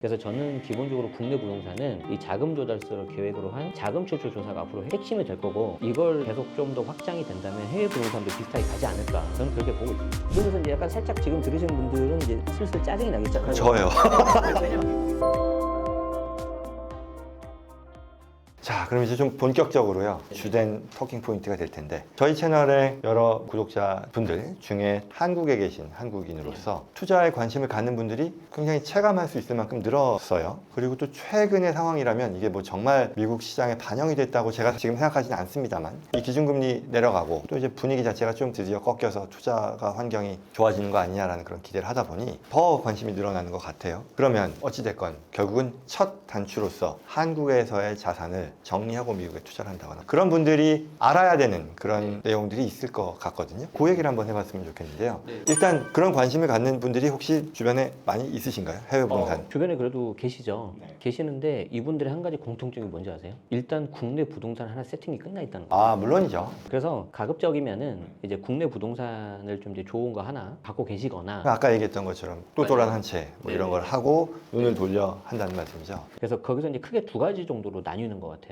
그래서 저는 기본적으로 국내 부동산은 이 자금 조달서를 계획으로 한 자금 출처 조사가 앞으로 핵심이 될 거고, 이걸 계속 좀 더 확장이 된다면 해외 부동산도 비슷하게 가지 않을까, 저는 그렇게 보고 있습니다. 그러면서 이제 약간 살짝 지금 들으시는 분들은 이제 슬슬 짜증이 나기 시작하죠. 저요. 왜냐면 자, 그럼 이제 좀 본격적으로요. 주된 터킹 포인트가 될 텐데, 저희 채널의 여러 구독자분들 중에 한국에 계신 한국인으로서 투자에 관심을 갖는 분들이 굉장히 체감할 수 있을 만큼 늘었어요. 그리고 또 최근의 상황이라면 이게 뭐 정말 미국 시장에 반영이 됐다고 제가 지금 생각하지는 않습니다만, 이 기준금리 내려가고 또 이제 분위기 자체가 좀 드디어 꺾여서 투자가 환경이 좋아지는 거 아니냐라는 그런 기대를 하다 보니 더 관심이 늘어나는 것 같아요. 그러면 어찌됐건 결국은 첫 단추로서 한국에서의 자산을 정리하고 미국에 투자를 한다거나 그런 분들이 알아야 되는 그런 내용들이 있을 것 같거든요. 그 얘기를 한번 해봤으면 좋겠는데요. 일단 그런 관심을 갖는 분들이 혹시 주변에 많이 있으신가요? 해외 부동산. 주변에 그래도 계시죠. 네. 계시는데 이분들의 한 가지 공통점이 뭔지 아세요? 일단 국내 부동산 하나 세팅이 끝나 있다는 거예요. 아, 물론이죠. 그래서 가급적이면은 이제 국내 부동산을 좀 이제 좋은 거 하나 갖고 계시거나, 아까 얘기했던 것처럼 또또란 한 채 뭐 이런 걸 하고 눈을 돌려 한다는 말씀이죠. 그래서 거기서 이제 크게 두 가지 정도로 나뉘는 것 같아요.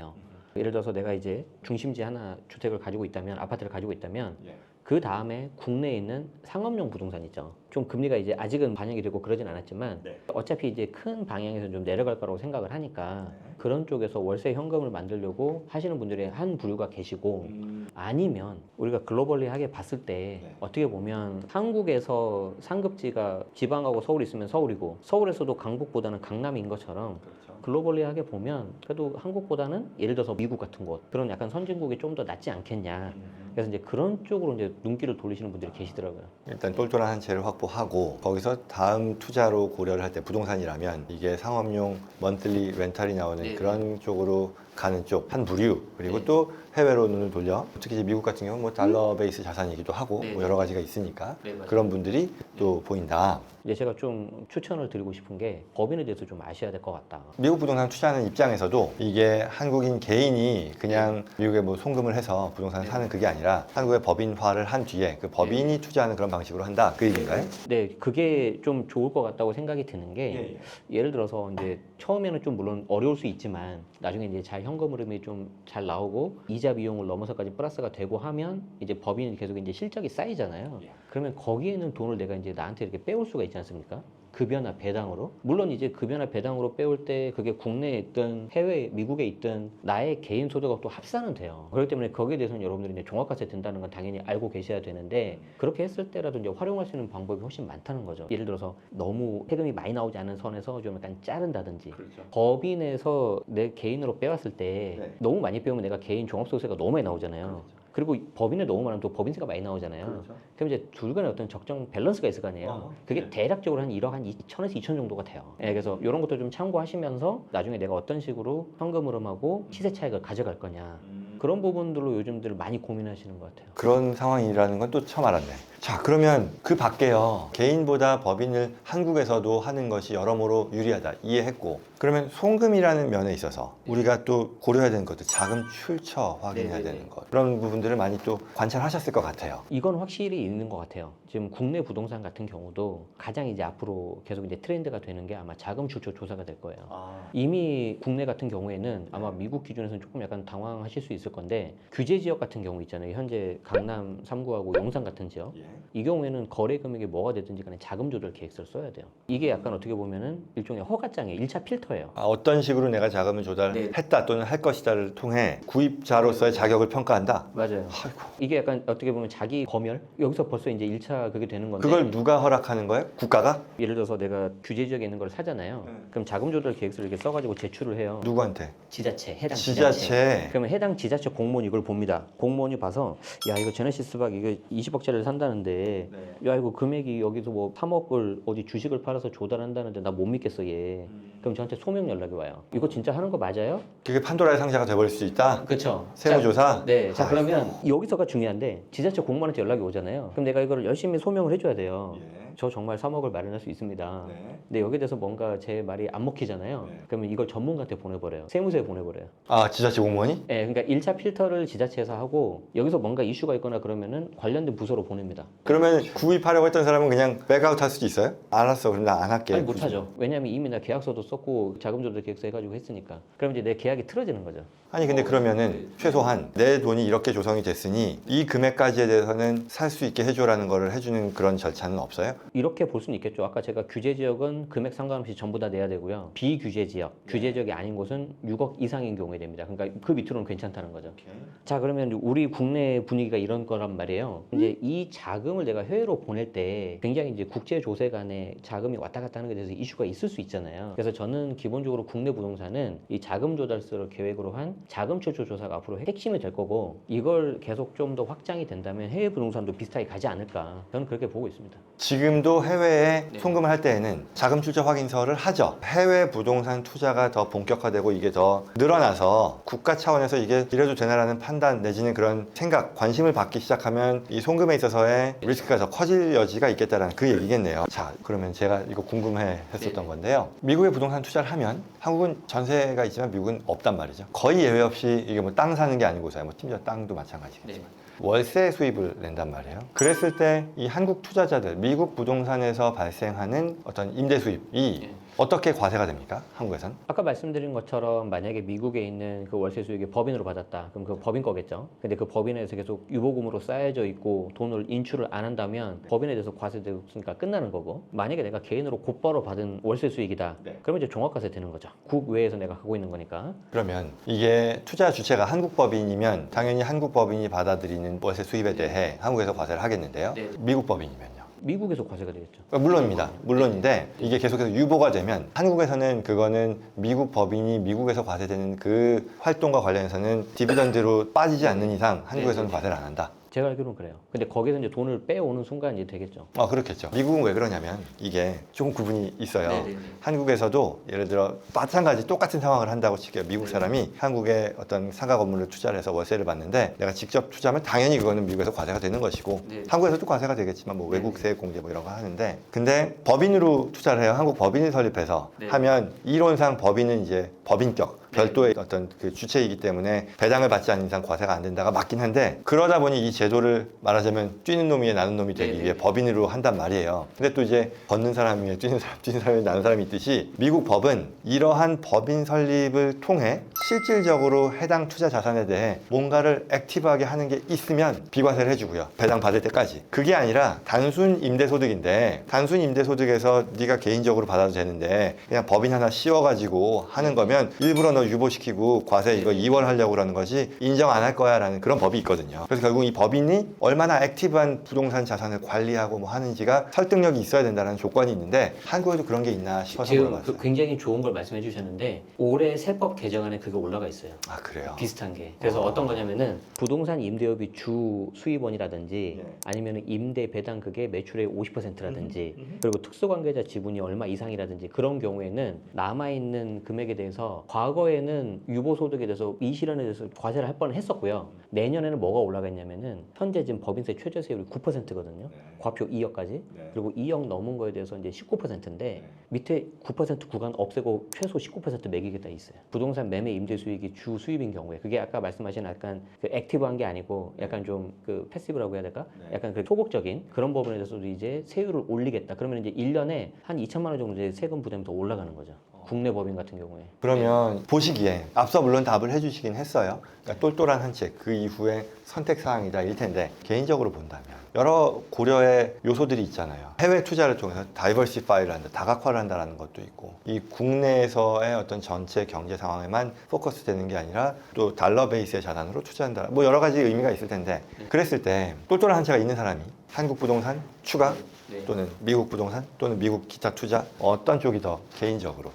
예를 들어서 내가 이제 중심지 하나 주택을 가지고 있다면, 아파트를 가지고 있다면, 그 다음에 국내에 있는 상업용 부동산 있죠. 좀 금리가 이제 아직은 반영이 되고 그러진 않았지만 어차피 이제 큰 방향에서 좀 내려갈 거라고 생각을 하니까 그런 쪽에서 월세 현금을 만들려고 하시는 분들이 한 부류가 계시고, 아니면 우리가 글로벌리하게 봤을 때 어떻게 보면 한국에서 상급지가 지방하고 서울이 있으면 서울이고, 서울에서도 강북보다는 강남인 것처럼 글로벌리하게 보면 그래도 한국보다는 예를 들어서 미국 같은 곳, 그런 약간 선진국이 좀 더 낫지 않겠냐. 그래서 이제 그런 쪽으로 이제 눈길을 돌리시는 분들이 계시더라고요. 일단 똘똘한 한 채를 확보하고 거기서 다음 투자로 고려를 할 때 부동산이라면 이게 상업용 먼틀리 렌탈이 나오는 그런 쪽으로 가는 쪽 한 부류, 그리고 또 해외로 눈을 돌려, 특히 이제 미국 같은 경우는 뭐 달러 베이스 자산이기도 하고 뭐 여러 가지가 있으니까 그런 분들이 또 보인다. 이제 제가 좀 추천을 드리고 싶은 게 법인에 대해서 좀 아셔야 될 것 같다. 미국 부동산 투자하는 입장에서도 이게 한국인 개인이 그냥 미국에 뭐 송금을 해서 부동산을 사는 그게 아니라 한국의 법인화를 한 뒤에 그 법인이 투자하는 그런 방식으로 한다, 그 얘기인가요? 네, 그게 좀 좋을 것 같다고 생각이 드는 게, 예를 들어서 이제 처음에는 좀 물론 어려울 수 있지만 나중에 이제 잘 현금 흐름이 좀 잘 나오고 이자 비용을 넘어서까지 플러스가 되고 하면 이제 법인이 계속 이제 실적이 쌓이잖아요. 그러면 거기에는 돈을 내가 이제 나한테 이렇게 빼올 수가 있지 않습니까? 급여나 배당으로. 물론 이제 급여나 배당으로 빼올 때 그게 국내에 있든 해외 미국에 있든 나의 개인 소득하고 또 합산은 돼요. 그렇기 때문에 거기에 대해서는 여러분들이 이제 종합과세 든다는 건 당연히 알고 계셔야 되는데, 그렇게 했을 때라도 이제 활용할 수 있는 방법이 훨씬 많다는 거죠. 예를 들어서 너무 세금이 많이 나오지 않은 선에서 좀 약간 자른다든지, 법인에서 내 개인으로 빼왔을 때 너무 많이 빼오면 내가 개인 종합소득세가 너무 많이 나오잖아요. 그리고 법인에 너무 많으면 또 법인세가 많이 나오잖아요. 그럼 이제 둘 간에 어떤 적정 밸런스가 있을 거 아니에요. 그게 대략적으로 한 1억 한 2천에서 2천 정도가 돼요. 그래서 이런 것도 좀 참고하시면서 나중에 내가 어떤 식으로 현금 흐름하고 시세 차익을 가져갈 거냐, 그런 부분들로 요즘들 많이 고민하시는 것 같아요. 그런 상황이라는 건 또 처음 알았네. 자, 그러면 그 밖에요, 개인보다 법인을 한국에서도 하는 것이 여러모로 유리하다, 이해했고, 그러면 송금이라는 면에 있어서 우리가 또 고려해야 되는 것도 자금 출처 확인해야 되는 것, 그런 부분들을 많이 또 관찰하셨을 것 같아요. 이건 확실히 있는 것 같아요. 지금 국내 부동산 같은 경우도 가장 이제 앞으로 계속 이제 트렌드가 되는 게 아마 자금 출처 조사가 될 거예요. 이미 국내 같은 경우에는 아마 미국 기준에서는 조금 약간 당황하실 수 있을 건데, 규제 지역 같은 경우 있잖아요. 현재 강남 3구하고 용산 같은 지역. 이 경우에는 거래 금액이 뭐가 되든지 간에 자금 조달 계획서를 써야 돼요. 이게 약간 어떻게 보면은 일종의 허가장이에요. 1차 필터예요. 어떤 식으로 내가 자금을 조달했다 또는 할 것이다를 통해 구입자로서의 자격을 평가한다. 맞아요. 아이고. 이게 약간 어떻게 보면 자기 검열? 여기서 벌써 이제 1차 그게 되는 건데, 그걸 누가 허락하는 거예요? 국가가? 예를 들어서 내가 규제 지역에 있는 걸 사잖아요. 그럼 자금 조달 계획서를 이렇게 써가지고 제출을 해요. 누구한테? 지자체, 해당 지자체. 그러면 해당 지자체 공무원이 이걸 봅니다. 공무원이 봐서, 야, 이거 제네시스 박 이거 20억짜리를 산다는데, 야, 이거 금액이 여기서 뭐 3억을 어디 주식을 팔아서 조달한다는데 나 못 믿겠어, 얘. 그럼 저한테 소명 연락이 와요. 이거 진짜 하는 거 맞아요? 그게 판도라의 상자가 돼버릴 수 있다? 그렇죠. 세무조사? 네. 자, 그러면 여기서가 중요한데, 지자체 공무원한테 연락이 오잖아요. 그럼 내가 이거를 열심히 소명을 해줘야 돼요. 저 정말 3억을 마련할 수 있습니다. 근데 여기에 대해서 뭔가 제 말이 안 먹히잖아요. 그러면 이걸 전문가한테 보내버려요. 세무서에 보내버려요. 아, 지자체 공무원이? 네, 그러니까 1차 필터를 지자체에서 하고, 여기서 뭔가 이슈가 있거나 그러면은 관련된 부서로 보냅니다. 그러면 구입하려고 했던 사람은 그냥 백아웃 할 수도 있어요? 알았어, 그럼 나 안 할게. 아니, 못하죠. 왜냐면 이미 나 계약서도 썼고 썼고 자금 조달 계획서 해가지고 했으니까. 그럼 이제 내 계약이 틀어지는 거죠. 아니 근데 그러면은 최소한 내 돈이 이렇게 조성이 됐으니 이 금액까지에 대해서는 살 수 있게 해줘라는 거를 해주는 그런 절차는 없어요? 이렇게 볼 수는 있겠죠. 아까 제가 규제 지역은 금액 상관없이 전부 다 내야 되고요. 비규제 지역, 규제 지역이 아닌 곳은 6억 이상인 경우에 됩니다. 그러니까 그 밑으로는 괜찮다는 거죠. 자, 그러면 우리 국내 분위기가 이런 거란 말이에요. 이제 이 자금을 내가 해외로 보낼 때 굉장히 이제 국제 조세 간에 자금이 왔다 갔다 하는 것에 대해서 이슈가 있을 수 있잖아요. 그래서 저는 기본적으로 국내 부동산은 이 자금 조달서를 계획으로 한 자금 출처 조사가 앞으로 핵심이 될 거고, 이걸 계속 좀 더 확장이 된다면 해외 부동산도 비슷하게 가지 않을까, 저는 그렇게 보고 있습니다. 지금도 해외에 송금을 할 때에는 자금 출처 확인서를 하죠. 해외 부동산 투자가 더 본격화되고 이게 더 늘어나서 국가 차원에서 이게 이래도 되나라는 판단 내지는 그런 생각, 관심을 받기 시작하면 이 송금에 있어서의 리스크가 더 커질 여지가 있겠다라는 그 얘기겠네요. 자, 그러면 제가 이거 궁금해 했었던 건데요. 미국에 부동산 투자를 하면 한국은 전세가 있지만 미국은 없단 말이죠. 거의 예외 없이 이게 뭐 땅 사는 게 아니고서야 뭐 심지어 땅도 마찬가지겠지만 월세 수입을 낸단 말이에요. 그랬을 때 이 한국 투자자들, 미국 부동산에서 발생하는 어떤 임대 수입이 어떻게 과세가 됩니까? 한국에선? 아까 말씀드린 것처럼 만약에 미국에 있는 그 월세 수익이 법인으로 받았다. 그럼 그 법인 거겠죠. 근데 그 법인에서 계속 유보금으로 쌓여져 있고 돈을 인출을 안 한다면 법인에 대해서 과세되었으니까 끝나는 거고, 만약에 내가 개인으로 곧바로 받은 월세 수익이다. 그러면 이제 종합과세 되는 거죠. 국외에서 내가 하고 있는 거니까. 그러면 이게 투자 주체가 한국 법인이면 당연히 한국 법인이 받아들이는 월세 수입에 대해 한국에서 과세를 하겠는데요. 미국 법인이면요? 미국에서 과세가 되겠죠. 물론입니다. 물론인데 이게 계속해서 유보가 되면 한국에서는 그거는 미국 법인이 미국에서 과세되는 그 활동과 관련해서는 디비던드로 빠지지 않는 이상 한국에서는 과세를 안 한다. 제가 알기로는 그래요. 근데 거기서 이제 돈을 빼오는 순간 이제 되겠죠. 그렇겠죠. 미국은 왜 그러냐면 이게 조금 구분이 있어요. 한국에서도 예를 들어 마찬가지 똑같은 상황을 한다고 칠게요. 미국 사람이 한국에 어떤 상가 건물을 투자를 해서 월세를 받는데 내가 직접 투자하면 당연히 그거는 미국에서 과세가 되는 것이고 한국에서도 과세가 되겠지만 뭐 외국세 공제 뭐 이런 거 하는데, 근데 법인으로 투자를 해요. 한국 법인을 설립해서 하면 이론상 법인은 이제 법인격 별도의 어떤 그 주체이기 때문에 배당을 받지 않는 이상 과세가 안 된다가 맞긴 한데, 그러다 보니 이 제도를 말하자면 뛰는 놈이 나는 놈이 되기 위해 법인으로 한단 말이에요. 근데 또 이제 걷는 사람 위에 뛰는 사람이 나는 사람이 있듯이 미국 법은 이러한 법인 설립을 통해 실질적으로 해당 투자 자산에 대해 뭔가를 액티브하게 하는 게 있으면 비과세를 해주고요. 배당 받을 때까지. 그게 아니라 단순 임대소득인데 단순 임대소득에서 네가 개인적으로 받아도 되는데 그냥 법인 하나 씌워가지고 하는 거면 일부러 너 유보시키고 과세 이거 2월 하려고 그러는 거지 인정 안 할 거야 라는 그런 법이 있거든요. 그래서 결국 이 법인이 얼마나 액티브한 부동산 자산을 관리하고 뭐 하는지가 설득력이 있어야 된다는 조건이 있는데 한국에도 그런 게 있나 싶어서 지금 물어봤어요. 굉장히 좋은 걸 말씀해 주셨는데 올해 세법 개정안에 그게 올라가 있어요. 아, 그래요? 비슷한 게. 그래서 어떤 거냐면은 부동산 임대업이 주 수입원이라든지 아니면 임대 배당 그게 매출의 50%라든지 그리고 특수관계자 지분이 얼마 이상이라든지 그런 경우에는 남아있는 금액에 대해서 과거에는 유보소득에 대해서 이 실현에 대해서 과세를 할 뻔 했었고요. 내년에는 뭐가 올라가냐면은 현재 지금 법인세 최저세율이 9%거든요. 과표 2억까지. 그리고 2억 넘은 거에 대해서 이제 19%인데 밑에 9% 구간 없애고 최소 19% 매기겠다 있어요. 부동산 매매 임대 수익이 주 수입인 경우에 그게 아까 말씀하신 약간 그 액티브한 게 아니고 약간 좀 그 패시브라고 해야 될까? 약간 그 소극적인 그런 부분에 대해서도 이제 세율을 올리겠다. 그러면 이제 1년에 한 2천만 원 정도 이제 세금 부담이 더 올라가는 거죠. 국내 법인 같은 경우에. 그러면 보시기에 앞서 물론 답을 해주시긴 했어요. 그러니까 똘똘한 한 채 그 이후에 선택사항이다 일 텐데 개인적으로 본다면 여러 고려의 요소들이 있잖아요. 해외 투자를 통해서 다이버시파이를 한다, 다각화를 한다는 것도 있고 이 국내에서의 어떤 전체 경제 상황에만 포커스 되는 게 아니라 또 달러 베이스의 자산으로 투자한다. 뭐 여러 가지 의미가 있을 텐데 그랬을 때 똘똘한 한 채가 있는 사람이 한국 부동산 추가 또는 미국 부동산 또는 미국 기타 투자 어떤 쪽이 더 개인적으로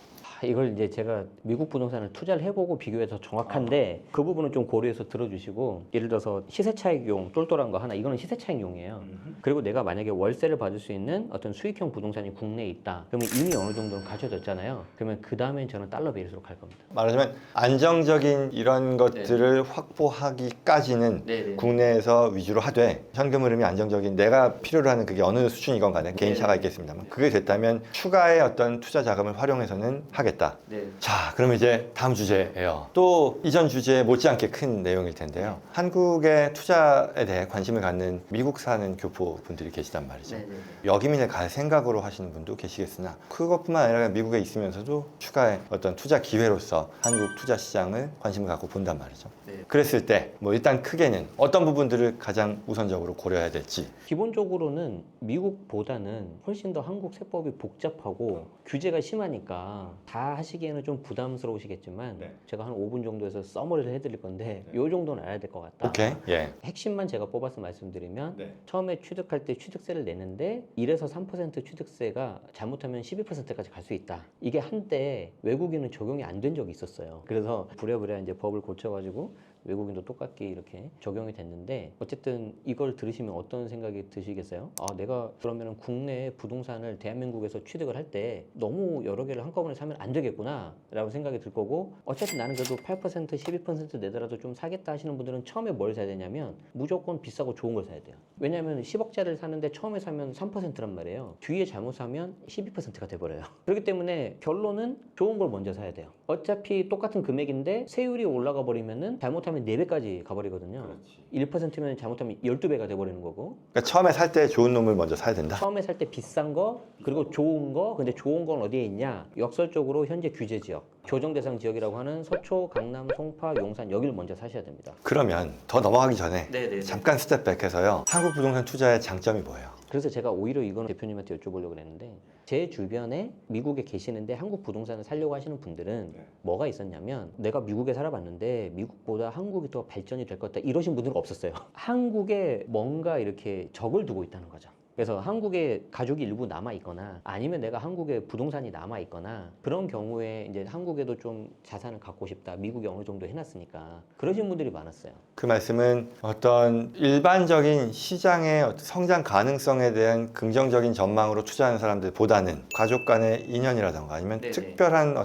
이걸 이제 제가 미국 부동산을 투자를 해보고 비교해서 정확한데 그 부분은 좀 고려해서 들어주시고, 예를 들어서 시세 차익용 똘똘한 거 하나, 이거는 시세 차익용이에요. 그리고 내가 만약에 월세를 받을 수 있는 어떤 수익형 부동산이 국내에 있다 그러면 이미 어느 정도는 갖춰졌잖아요. 그러면 그 다음엔 저는 달러 베이스로 갈 겁니다. 말하자면 안정적인 이런 것들을 확보하기까지는 국내에서 위주로 하되 현금 흐름이 안정적인 내가 필요로 하는 그게 어느 수준이건 간에 개인차가 있겠습니다만 그게 됐다면 추가의 어떤 투자 자금을 활용해서는 하겠다. 하겠다. 네. 자, 그럼 이제 다음 주제예요. 또 이전 주제 못지않게 큰 내용일 텐데요. 한국의 투자에 대해 관심을 갖는 미국 사는 교포분들이 계시단 말이죠. 여기민을 갈 생각으로 하시는 분도 계시겠으나 그것뿐만 아니라 미국에 있으면서도 추가의 어떤 투자 기회로서 한국 투자 시장을 관심을 갖고 본단 말이죠. 그랬을 때 뭐 일단 크게는 어떤 부분들을 가장 우선적으로 고려해야 될지. 기본적으로는 미국보다는 훨씬 더 한국 세법이 복잡하고 규제가 심하니까 다 하시기에는 좀 부담스러우시겠지만 제가 한 5분 정도에서 서머리를 해드릴 건데 이 정도는 알아야 될 것 같다. 오케이. 예. 핵심만 제가 뽑아서 말씀드리면 처음에 취득할 때 취득세를 내는데 1에서 3% 취득세가 잘못하면 12%까지 갈 수 있다. 이게 한때 외국인은 적용이 안 된 적이 있었어요. 그래서 부랴부랴 이제 법을 고쳐가지고 외국인도 똑같게 이렇게 적용이 됐는데 어쨌든 이걸 들으시면 어떤 생각이 드시겠어요? 아, 내가 그러면 국내 부동산을 대한민국에서 취득을 할 때 너무 여러 개를 한꺼번에 사면 안 되겠구나 라고 생각이 들 거고 어쨌든 나는 그래도 8% 12% 내더라도 좀 사겠다 하시는 분들은 처음에 뭘 사야 되냐면 무조건 비싸고 좋은 걸 사야 돼요. 왜냐하면 10억짜리를 사는데 처음에 사면 3%란 말이에요. 뒤에 잘못 사면 12%가 돼버려요. 그렇기 때문에 결론은 좋은 걸 먼저 사야 돼요. 어차피 똑같은 금액인데 세율이 올라가 버리면은 잘못하면 4배까지 가버리거든요. 1%면 잘못하면 12배가 돼버리는 거고. 그러니까 처음에 살 때 좋은 놈을 먼저 사야 된다. 처음에 살 때 비싼 거 그리고 좋은 거. 근데 좋은 건 어디에 있냐? 역설적으로 현재 규제 지역, 조정 대상 지역이라고 하는 서초, 강남, 송파, 용산 여기를 먼저 사셔야 됩니다. 그러면 더 넘어가기 전에 잠깐 스텝백해서요. 한국 부동산 투자의 장점이 뭐예요? 그래서 제가 오히려 이거는 대표님한테 여쭤보려고 그랬는데 제 주변에 미국에 계시는데 한국 부동산을 살려고 하시는 분들은 뭐가 있었냐면 내가 미국에 살아봤는데 미국보다 한국이 더 발전이 될 것 같다 이러신 분들은 없었어요. 한국에 뭔가 이렇게 적을 두고 있다는 거죠. 그래서 한국에 가족이 일부 남아있거나 아니면 내가 한국에 부동산이 남아있거나 그런 경우에 이제 한국에도 좀 자산을 갖고 싶다. 미국이 어느 정도 해놨으니까 그러신 분들이 많았어요. 그 말씀은 어떤 일반적인 시장의 어떤 성장 가능성에 대한 긍정적인 전망으로 투자하는 사람들보다는 가족 간의 인연이라던가 아니면 특별한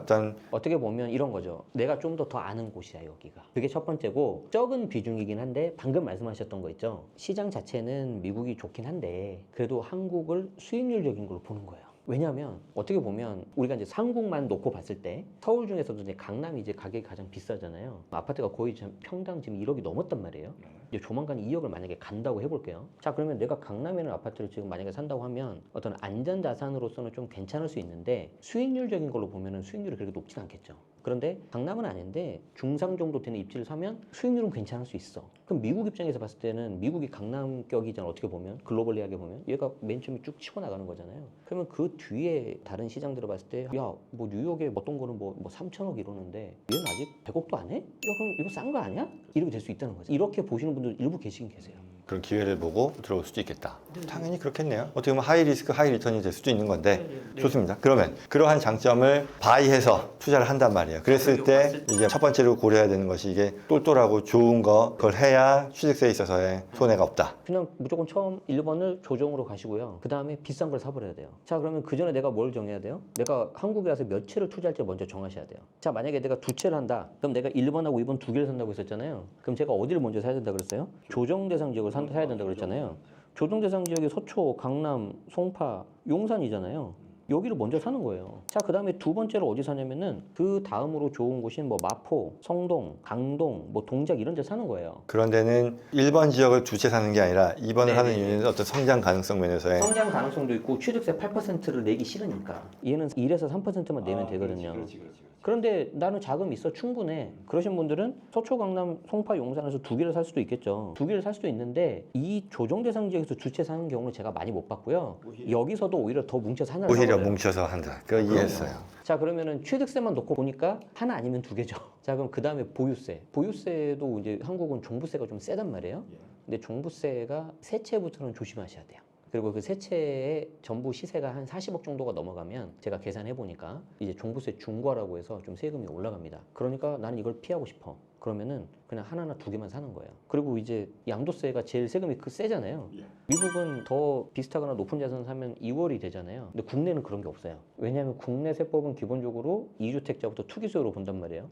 어떻게 보면 이런 거죠. 내가 좀 더 아는 곳이야 여기가. 그게 첫 번째고 적은 비중이긴 한데 방금 말씀하셨던 거 있죠. 시장 자체는 미국이 좋긴 한데 그래도 한국을 수익률적인 걸로 보는 거예요. 왜냐하면 어떻게 보면 우리가 이제 한국만 놓고 봤을 때 서울 중에서도 이제 강남이 이제 가격이 가장 비싸잖아요. 아파트가 거의 평당 지금 1억이 넘었단 말이에요. 이제 조만간 2억을 만약에 간다고 해볼게요. 자, 그러면 내가 강남에 있는 아파트를 지금 만약에 산다고 하면 어떤 안전 자산으로서는 좀 괜찮을 수 있는데 수익률적인 걸로 보면은 수익률이 그렇게 높진 않겠죠. 그런데 강남은 아닌데 중상 정도 되는 입지를 사면 수익률은 괜찮을 수 있어. 그럼 미국 입장에서 봤을 때는 미국이 강남격이잖아. 어떻게 보면 글로벌리하게 보면 얘가 맨 처음에 쭉 치고 나가는 거잖아요. 그러면 그 뒤에 다른 시장들을 봤을 때 야, 뭐 뉴욕에 어떤 거는 뭐 3천억 이러는데 얘는 아직 100억도 안 해? 야, 그럼 이거 싼 거 아니야? 이렇게 될 수 있다는 거죠. 이렇게 보시는 분들 일부 계시긴 계세요. 그런 기회를 보고 들어올 수도 있겠다. 당연히 그렇겠네요. 어떻게 보면 하이 리스크 하이 리턴이 될 수도 있는 건데 좋습니다. 그러면 그러한 장점을 바이해서 투자를 한단 말이에요. 그랬을 때 이제 첫 번째로 고려해야 되는 것이 이게 똘똘하고 좋은 거 그걸 해야 취득세에 있어서의 손해가 없다. 그냥 무조건 처음 1번을 조정으로 가시고요. 그 다음에 비싼 걸 사버려야 돼요. 자, 그러면 그 전에 내가 뭘 정해야 돼요? 내가 한국에 와서 몇 채를 투자할지 먼저 정하셔야 돼요. 자, 만약에 내가 2채를 한다. 그럼 내가 1번하고 2번 2개를 산다고 했었잖아요. 그럼 제가 어디를 먼저 사야 된다 그랬어요? 조정 대상 지역을 사야 된다 그랬잖아요. 조정 대상 지역이 서초, 강남, 송파, 용산이잖아요. 여기를 먼저 사는 거예요. 자, 그 다음에 두 번째로 어디 사냐면은 그 다음으로 좋은 곳인 뭐 마포, 성동, 강동, 뭐 동작 이런 데 사는 거예요. 그런 데는 1번 지역을 두 채 사는 게 아니라 2번을 하는 이유는 어떤 성장 가능성 면에서의 성장 가능성도 있고 취득세 8%를 내기 싫으니까 얘는 1에서 3%만 내면 되거든요. 그렇지. 그런데 나는 자금 있어 충분해. 그러신 분들은 서초, 강남, 송파, 용산에서 2개를 살 수도 있겠죠. 2개를 살 수도 있는데 이 조정 대상 지역에서 두 채 사는 경우는 제가 많이 못 봤고요. 여기서도 오히려 더 뭉쳐서 하나를 오히려 사버려요. 뭉쳐서 한다. 그거 이해했어요. 자, 그러면은 취득세만 놓고 보니까 하나 아니면 2개죠. 자, 그럼 그 다음에 보유세. 보유세도 이제 한국은 종부세가 좀 세단 말이에요. 근데 종부세가 세 채부터는 조심하셔야 돼요. 그리고 그 세 채의 전부 시세가 한 40억 정도가 넘어가면 제가 계산해 보니까 이제 종부세 중과라고 해서 좀 세금이 올라갑니다. 그러니까 나는 이걸 피하고 싶어. 그러면은 그냥 하나나 2개만 사는 거예요. 그리고 이제 양도세가 제일 세금이 세잖아요. 미국은 더 비슷하거나 높은 자산 사면 2월이 되잖아요. 근데 국내는 그런 게 없어요. 왜냐하면 국내 세법은 기본적으로 2주택자부터 투기소유로 본단 말이에요.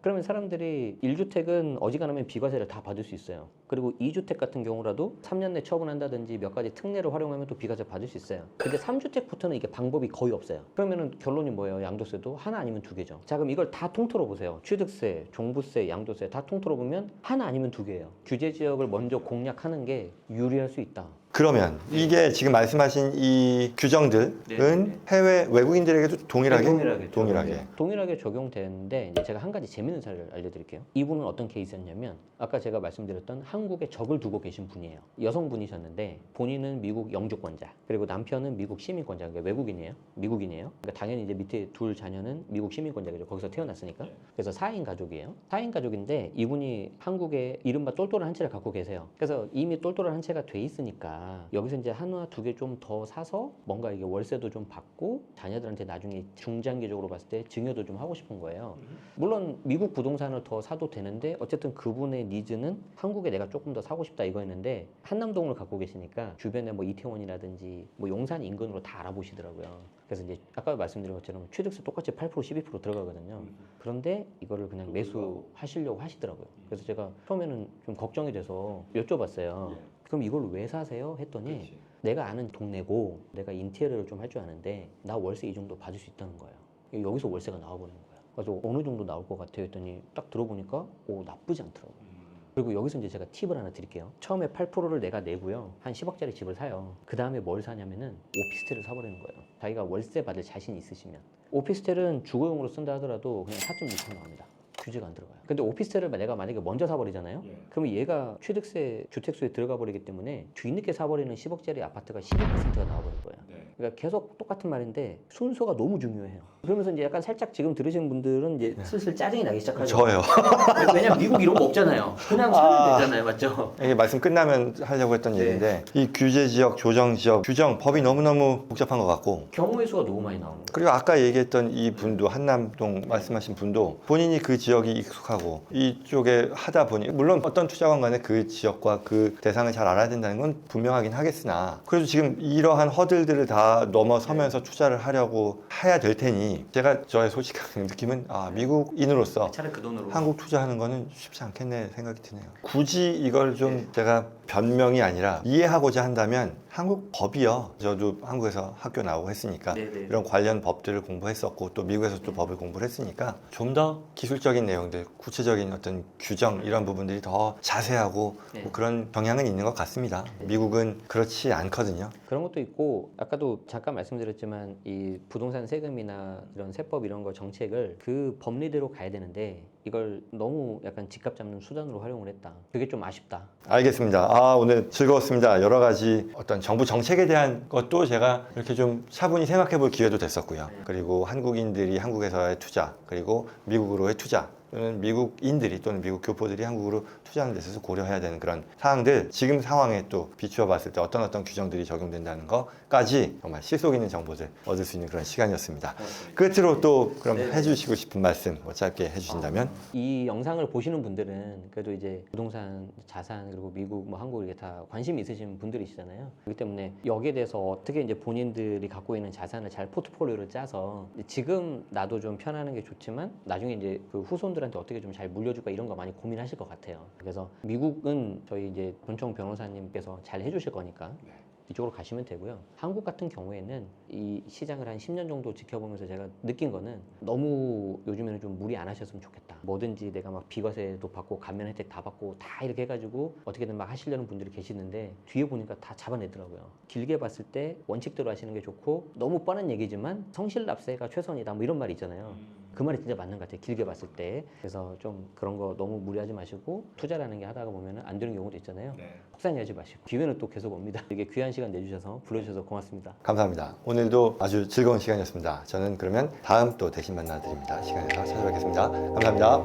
그러면 사람들이 1주택은 어지간하면 비과세를 다 받을 수 있어요. 그리고 2주택 같은 경우라도 3년 내 처분한다든지 몇 가지 특례를 활용하면 또 비과세 받을 수 있어요. 근데 3주택부터는 이게 방법이 거의 없어요. 그러면은 결론이 뭐예요? 양도세도 하나 아니면 두 개죠. 자, 그럼 이걸 다 통틀어 보세요. 취득세, 종부세, 양도세 다 통틀어 보면 하나 아니면 두 개예요. 규제 지역을 먼저 공략하는 게 유리할 수 있다. 그러면 이게 지금 말씀하신 이 규정들은 네네네. 해외 외국인들에게도 동일하게? 네, 동일하게. 동일하게 적용되는데 이제 제가 한 가지 재밌는 사례를 알려드릴게요. 이분은 어떤 케이스였냐면 아까 제가 말씀드렸던 한국에 적을 두고 계신 분이에요. 여성분이셨는데 본인은 미국 영주권자, 그리고 남편은 미국 시민권자, 그러니까 외국인이에요. 미국인이에요. 그러니까 당연히 이제 밑에 둘 자녀는 미국 시민권자겠죠. 거기서 태어났으니까. 그래서 4인 가족이에요. 4인 가족인데 이분이 한국에 이른바 똘똘한 한 채를 갖고 계세요. 그래서 이미 똘똘한 한 채가 돼 있으니까 여기서 이제 하나 두 개 좀 더 사서 뭔가 이게 월세도 좀 받고 자녀들한테 나중에 중장기적으로 봤을 때 증여도 좀 하고 싶은 거예요. 물론 미국 부동산을 더 사도 되는데 어쨌든 그분의 니즈는 한국에 내가 조금 더 사고 싶다 이거였는데 한남동을 갖고 계시니까 주변에 뭐 이태원이라든지 뭐 용산 인근으로 다 알아보시더라고요. 그래서 이제 아까 말씀드린 것처럼 취득세 똑같이 8% 12% 들어가거든요. 그런데 이거를 그냥 매수하시려고 하시더라고요. 그래서 제가 처음에는 좀 걱정이 돼서 여쭤봤어요. 그럼 이걸 왜 사세요? 했더니 내가 아는 동네고 내가 인테리어를 좀 할 줄 아는데 나 월세 이 정도 받을 수 있다는 거예요. 여기서 월세가 나와버리는 거예요. 그래서 어느 정도 나올 것 같아요 했더니 딱 들어보니까 나쁘지 않더라고요. 그리고 여기서 이제 제가 팁을 하나 드릴게요. 처음에 8%를 내가 내고요. 한 10억짜리 집을 사요. 그 다음에 뭘 사냐면은 오피스텔을 사버리는 거예요. 자기가 월세 받을 자신이 있으시면. 오피스텔은 주거용으로 쓴다 하더라도 그냥 4.6% 나옵니다. 규제가 안 들어가요. 근데 오피스텔을 내가 만약에 먼저 사버리잖아요. 그러면 얘가 취득세, 주택수에 들어가 버리기 때문에 뒤늦게 사버리는 10억짜리 아파트가 12%가 나와버릴 거예요. 그러니까 계속 똑같은 말인데 순서가 너무 중요해요. 그러면서 이제 약간 살짝 지금 들으시는 분들은 이제 슬슬 짜증이 나기 시작하죠. 저요. 왜냐면 미국 이런 거 없잖아요. 그냥 사면 되잖아요, 맞죠? 이게 말씀 끝나면 하려고 했던 네. 얘기인데 이 규제 지역, 조정 지역, 규정 법이 너무너무 복잡한 것 같고 경우의 수가 너무 많이 나오는 거예요. 그리고 아까 얘기했던 이 분도 한남동 말씀하신 분도 본인이 그 지역이 익숙하고 이쪽에 하다 보니 물론 어떤 투자관 간에 그 지역과 그 대상을 잘 알아야 된다는 건 분명하긴 하겠으나 그래도 지금 이러한 허들들을 다 넘어서면서 투자를 하려고 해야 될 테니 제가 저의 솔직한 느낌은 미국인으로서 차라리 그 돈으로 한국 투자하는 거는 쉽지 않겠네 생각이 드네요. 굳이 이걸 좀 제가 변명이 아니라 이해하고자 한다면 한국 법이요. 저도 한국에서 학교 나오고 했으니까 네네. 이런 관련 법들을 공부했었고 또 미국에서 또 법을 공부를 했으니까 좀 더 기술적인 내용들, 구체적인 어떤 규정 이런 부분들이 더 자세하고 네. 뭐 그런 경향은 있는 것 같습니다. 미국은 그렇지 않거든요. 그런 것도 있고 아까도 잠깐 말씀드렸지만 이 부동산 세금이나 이런 세법 이런 거 정책을 그 법리대로 가야 되는데 이걸 너무 약간 집값 잡는 수단으로 활용을 했다. 그게 좀 아쉽다. 알겠습니다. 오늘 즐거웠습니다. 여러 가지 어떤 정부 정책에 대한 것도 제가 이렇게 좀 차분히 생각해 볼 기회도 됐었고요. 그리고 한국인들이 한국에서의 투자, 그리고 미국으로의 투자, 또는 미국인들이 또는 미국 교포들이 한국으로 투자하는 데 있어서 고려해야 되는 그런 사항들 지금 상황에 또 비추어 봤을 때 어떤 규정들이 적용된다는 것까지 정말 실속 있는 정보들 얻을 수 있는 그런 시간이었습니다. 끝으로 또 그럼 해주시고 싶은 말씀 짧게 해주신다면 이 영상을 보시는 분들은 그래도 이제 부동산, 자산 그리고 미국, 뭐 한국 이게 다 관심이 있으신 분들이시잖아요. 그렇기 때문에 여기에 대해서 어떻게 이제 본인들이 갖고 있는 자산을 잘 포트폴리오를 짜서 지금 나도 좀 편하는 게 좋지만 나중에 이제 그 후손들한테 어떻게 좀 잘 물려줄까 이런 거 많이 고민하실 것 같아요. 그래서 미국은 저희 이제 본청 변호사님께서 잘 해주실 거니까 이쪽으로 가시면 되고요. 한국 같은 경우에는 이 시장을 한 10년 정도 지켜보면서 제가 느낀 거는 너무 요즘에는 좀 무리 안 하셨으면 좋겠다. 뭐든지 내가 막 비과세도 받고 감면 혜택 다 받고 다 이렇게 해가지고 어떻게든 막 하시려는 분들이 계시는데 뒤에 보니까 다 잡아내더라고요. 길게 봤을 때 원칙대로 하시는 게 좋고 너무 뻔한 얘기지만 성실납세가 최선이다 뭐 이런 말이 있잖아요. 그 말이 진짜 맞는 것 같아요. 길게 봤을 때. 그래서 좀 그런 거 너무 무리하지 마시고 투자라는 게 하다가 보면 안 되는 경우도 있잖아요. 속상해하지 마시고 기회는 또 계속 옵니다. 이게 귀한 시간 내주셔서 불러주셔서 고맙습니다. 감사합니다. 오늘도 아주 즐거운 시간이었습니다. 저는 그러면 다음 또 대신 만나드립니다. 시간에서 찾아뵙겠습니다. 감사합니다.